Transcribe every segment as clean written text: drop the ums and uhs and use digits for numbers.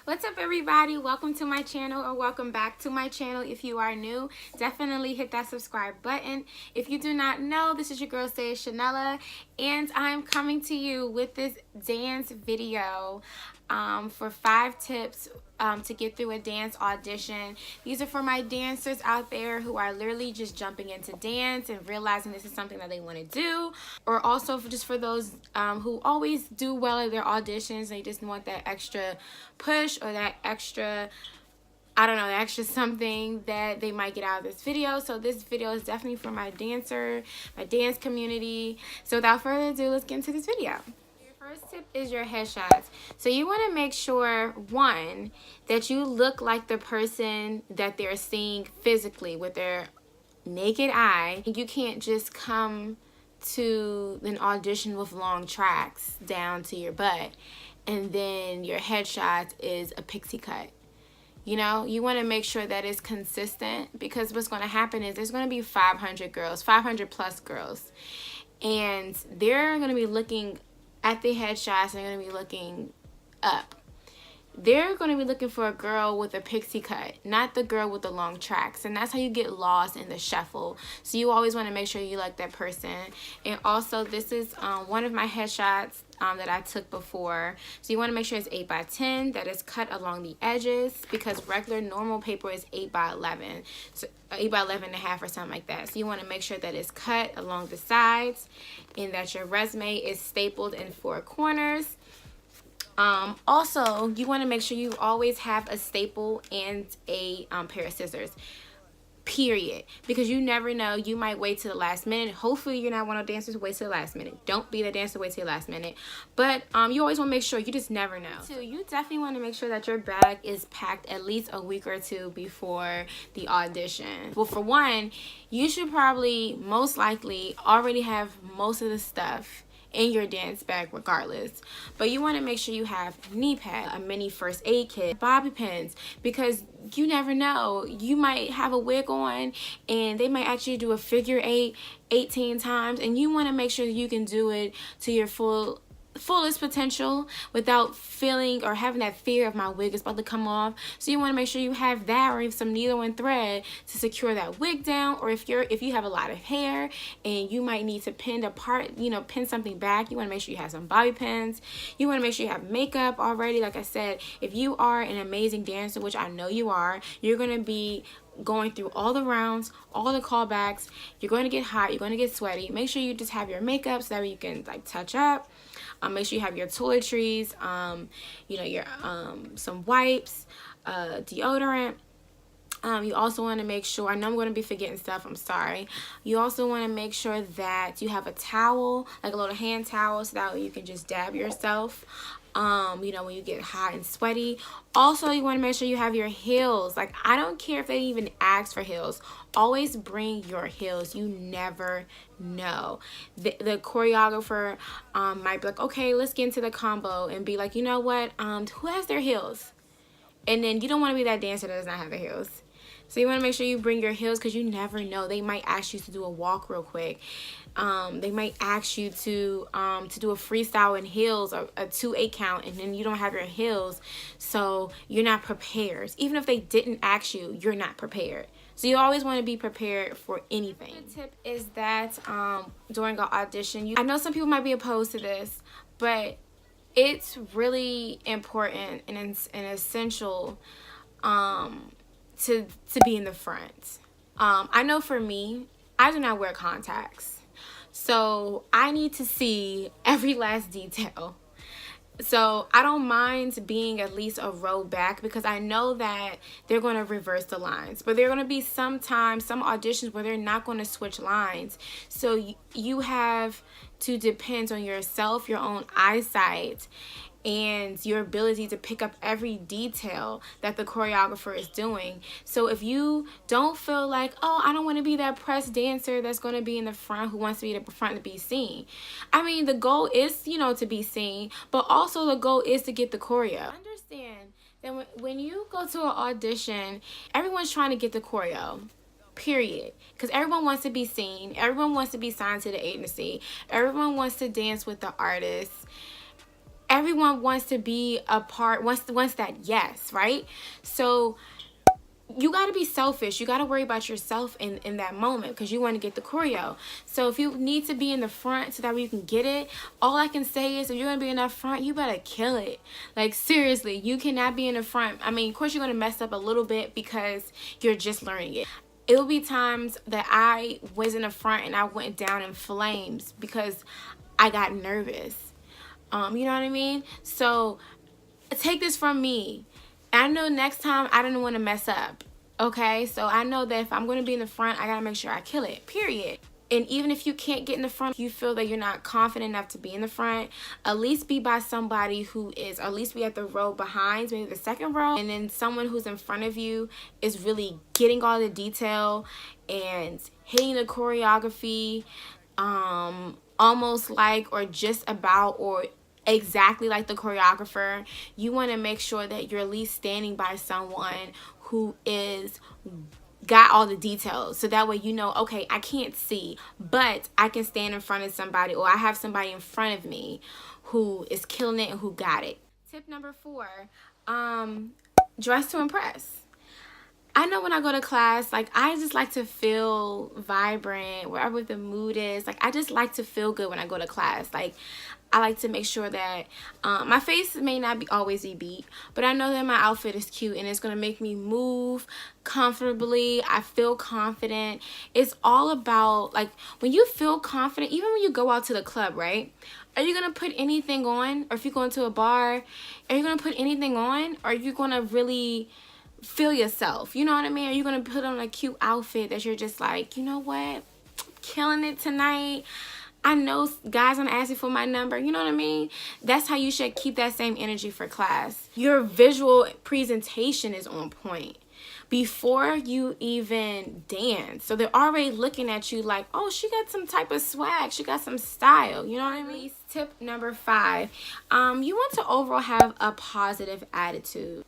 What's up, everybody? Welcome to my channel, or welcome back to my channel. If you are new, definitely hit that subscribe button. If you do not know, this is your girl Shanella, and I'm coming to you with this dance video for 5 tips to get through a dance audition. These are for my dancers out there who are literally just jumping into dance and realizing this is something that they want to do, or also just for those who always do well at their auditions. They just want that extra push or that extra, I don't know, that extra something that they might get out of this video. So this video is definitely for my dance community. So without further ado, let's get into this video. First tip is your headshots. So you want to make sure, one, that you look like the person that they're seeing physically with their naked eye. You can't just come to an audition with long tracks down to your butt and then your headshot is a pixie cut. You know, you want to make sure that it's consistent, because what's going to happen is there's going to be 500 girls, 500 plus girls, and they're going to be looking at the headshots and they're going to be looking up. They're going to be looking for a girl with a pixie cut, not the girl with the long tracks. And that's how you get lost in the shuffle. So you always want to make sure you like that person. And also, this is one of my headshots that I took before. So you want to make sure it's 8 by 10, that is cut along the edges, because regular normal paper is 8 by 11. So 8 by 11 and a half or something like that. So you want to make sure that it's cut along the sides and that your resume is stapled in 4 corners. Also, you want to make sure you always have a staple and a pair of scissors, period, because you never know, you might wait to the last minute. Hopefully you're not one of the dancers who waits to the last minute. Don't be the dancer who waits to the last minute, but you always want to make sure, you just never know. So you definitely want to make sure that your bag is packed at least a week or 2 before the audition. Well, for one, you should probably most likely already have most of the stuff in your dance bag regardless, but you want to make sure you have knee pads, a mini first aid kit, bobby pins, because you never know, you might have a wig on and they might actually do a figure 8 18 times, and you want to make sure you can do it to your fullest potential without feeling or having that fear of my wig is about to come off. So you want to make sure you have that, or even some needle and thread to secure that wig down. Or if you have a lot of hair and you might need to pin something back, you want to make sure you have some bobby pins. You want to make sure you have makeup already. Like I said, if you are an amazing dancer, which I know you are, you're going to be going through all the rounds, all the callbacks. You're going to get hot, you're going to get sweaty. Make sure you just have your makeup so that way you can like touch up. Make sure you have your toiletries, your some wipes, deodorant. You also want to make sure, I know I'm going to be forgetting stuff, I'm sorry. You also want to make sure that you have a towel, like a little hand towel, so that way you can just dab yourself, when you get hot and sweaty. Also, you want to make sure you have your heels. Like, I don't care if they even ask for heels. Always bring your heels. You never know. The choreographer might be like, okay, let's get into the combo, and be like, you know what, who has their heels? And then you don't want to be that dancer that does not have their heels. So you want to make sure you bring your heels, because you never know. They might ask you to do a walk real quick. They might ask you to do a freestyle in heels, or a 2/8 count, and then you don't have your heels, so you're not prepared. Even if they didn't ask you, you're not prepared. So you always want to be prepared for anything. The tip is that during an audition, I know some people might be opposed to this, but it's really important and essential to be in the front. I know for me, I do not wear contacts, so I need to see every last detail. So I don't mind being at least a row back, because I know that they're going to reverse the lines, but there are going to be some auditions where they're not going to switch lines. So you have to depend on yourself, your own eyesight, and your ability to pick up every detail that the choreographer is doing. So if you don't feel like, oh, I don't want to be that press dancer that's going to be in the front, who wants to be in the front to be seen. I mean, the goal is, to be seen, but also the goal is to get the choreo. Understand that when you go to an audition, everyone's trying to get the choreo. Period. Because everyone wants to be seen. Everyone wants to be signed to the agency. Everyone wants to dance with the artist. everyone wants to be a part, wants that yes, right? So you got to be selfish. You got to worry about yourself in that moment because you want to get the choreo. So if you need to be in the front so that way you can get it, all I can say is if you're going to be in the front, you better kill it. Like, seriously, you cannot be in the front. I mean, of course, you're going to mess up a little bit because you're just learning it. It will be times that I was in the front and I went down in flames because I got nervous. You know what I mean? So take this from me. I know next time I don't want to mess up. Okay? So I know that if I'm going to be in the front, I got to make sure I kill it. Period. And even if you can't get in the front, you feel that you're not confident enough to be in the front, at least be by somebody who is, or at least be at the row behind, maybe the second row, and then someone who's in front of you is really getting all the detail and hitting the choreography, almost like or just about or exactly like the choreographer. You want to make sure that you're at least standing by someone who is got all the details, so that way you know, okay, I can't see, but I can stand in front of somebody, or I have somebody in front of me who is killing it and who got it. Tip number 4, dress to impress. I know when I go to class, like, I just like to feel vibrant wherever the mood is. Like, I just like to feel good when I go to class. Like, I like to make sure that my face may not be always be beat, but I know that my outfit is cute and it's going to make me move comfortably. I feel confident. It's all about, like, when you feel confident, even when you go out to the club, right? Are you going to put anything on? Or if you go into a bar, are you going to put anything on? Or are you going to really feel yourself? You know what I mean? Are you going to put on a cute outfit that you're just like, you know what? Killing it tonight. I know guys gonna ask you for my number. You know what I mean? That's how you should keep that same energy for class. Your visual presentation is on point before you even dance. So they're already looking at you like, oh, she got some type of swag. She got some style. You know what I mean? Tip number 5. You want to overall have a positive attitude.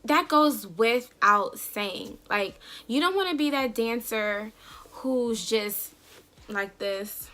That goes without saying. Like, you don't want to be that dancer who's just like this,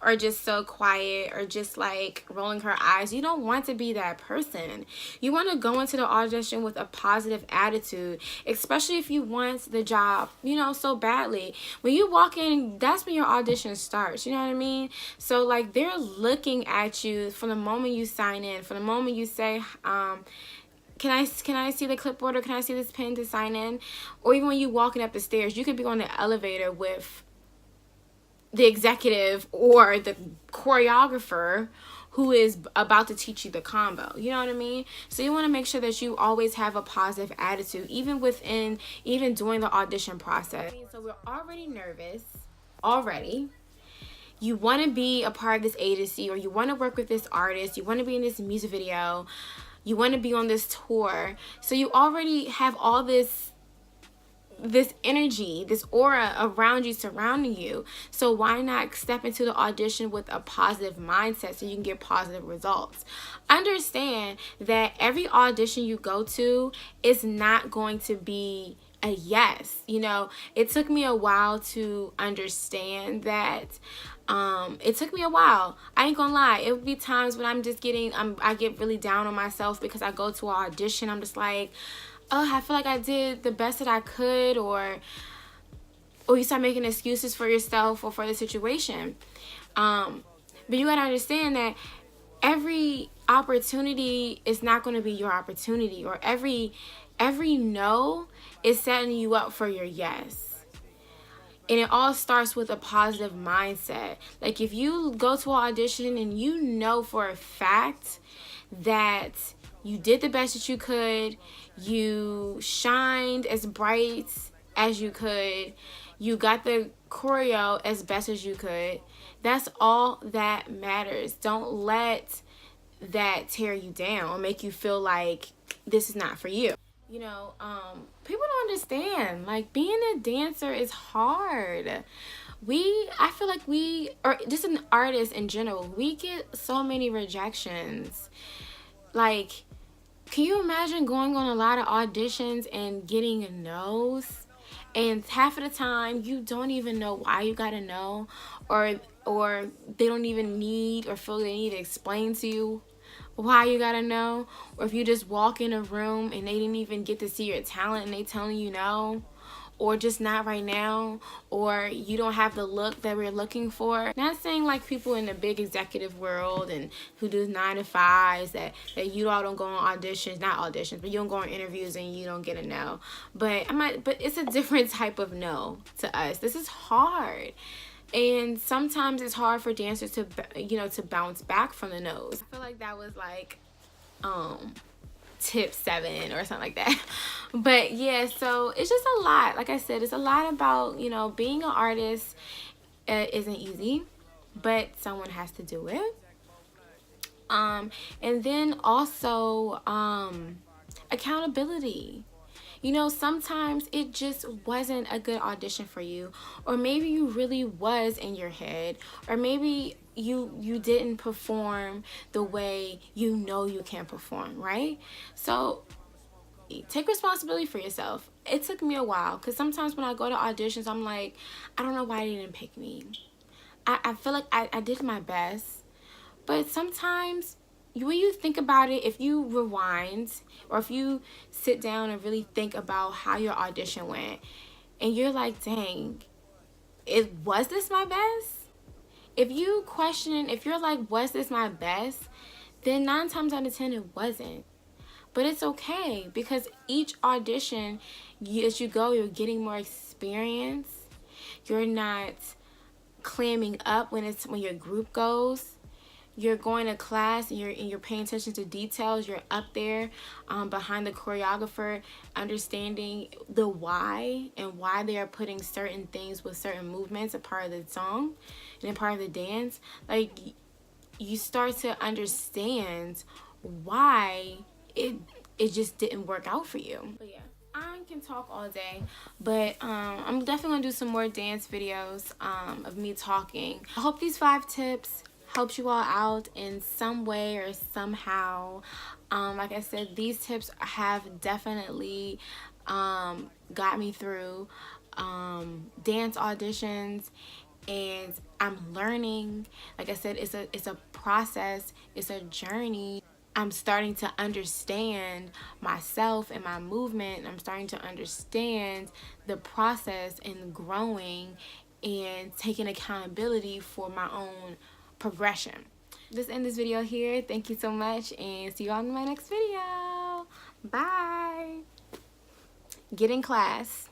or just so quiet, or just like rolling her eyes. You don't want to be that person. You want to go into the audition with a positive attitude, especially if you want the job, you know, so badly. When you walk in, that's when your audition starts. You know what I mean? So, like, they're looking at you from the moment you sign in, from the moment you say, can I see the clipboard, or can I see this pen to sign in? Or even when you walking up the stairs, you could be on the elevator with the executive or the choreographer who is about to teach you the combo. You know what I mean? So you want to make sure that you always have a positive attitude, even during the audition process. So we're already nervous already. You want to be a part of this agency, or you want to work with this artist, you want to be in this music video, you want to be on this tour. So you already have all this energy, this aura around you, surrounding you. So why not step into the audition with a positive mindset so you can get positive results? Understand that every audition you go to is not going to be a yes. You know, it took me a while to understand that. It took me a while. I ain't gonna lie. It would be times when I get really down on myself because I go to an audition. I'm just like, oh, I feel like I did the best that I could, or you start making excuses for yourself or for the situation. But you gotta understand that every opportunity is not going to be your opportunity, or every no is setting you up for your yes. And it all starts with a positive mindset. Like, if you go to an audition and you know for a fact that you did the best that you could, you shined as bright as you could, you got the choreo as best as you could, that's all that matters. Don't let that tear you down or make you feel like this is not for you. You know, people don't understand. Like, being a dancer is hard. I feel like or just an artist in general, we get so many rejections. Like, can you imagine going on a lot of auditions and getting no's? And half of the time, you don't even know why you got a no, or they don't even need or feel they need to explain to you why you gotta know, or if you just walk in a room and they didn't even get to see your talent and they telling you no, or just not right now, or you don't have the look that we're looking for. Not saying like people in the big executive world and who do 9 to 5s that you all don't go on auditions, not auditions, but you don't go on interviews and you don't get a no. But it's a different type of no to us. This is hard. And sometimes it's hard for dancers to, to bounce back from the no's. I feel like that was like tip 7 or something like that. But yeah, so it's just a lot. Like I said, it's a lot about, being an artist isn't easy, but someone has to do it. And then also accountability. Sometimes it just wasn't a good audition for you, or maybe you really was in your head, or maybe you didn't perform the way you can perform, right? So take responsibility for yourself. It took me a while, because sometimes when I go to auditions, I'm like, I don't know why they didn't pick me. I feel like I did my best, but sometimes when you think about it, if you rewind or if you sit down and really think about how your audition went, and you're like, dang, was this my best? If you question, if you're like, was this my best? Then 9 times out of 10 it wasn't. But it's okay, because each audition, as you go, you're getting more experience. You're not clamming up when your group goes. You're going to class and you're paying attention to details. You're up there behind the choreographer, understanding the why and why they are putting certain things with certain movements a part of the song and a part of the dance. Like, you start to understand why it just didn't work out for you. But yeah, I can talk all day, but I'm definitely gonna do some more dance videos of me talking. I hope these 5 tips helps you all out in some way or somehow. Like I said, these tips have definitely got me through dance auditions, and I'm learning. Like I said, it's a process, it's a journey. I'm starting to understand myself and my movement. I'm starting to understand the process and growing and taking accountability for my own progression. Just end this video here. Thank you so much, and see you on my next video. Bye. Get in class.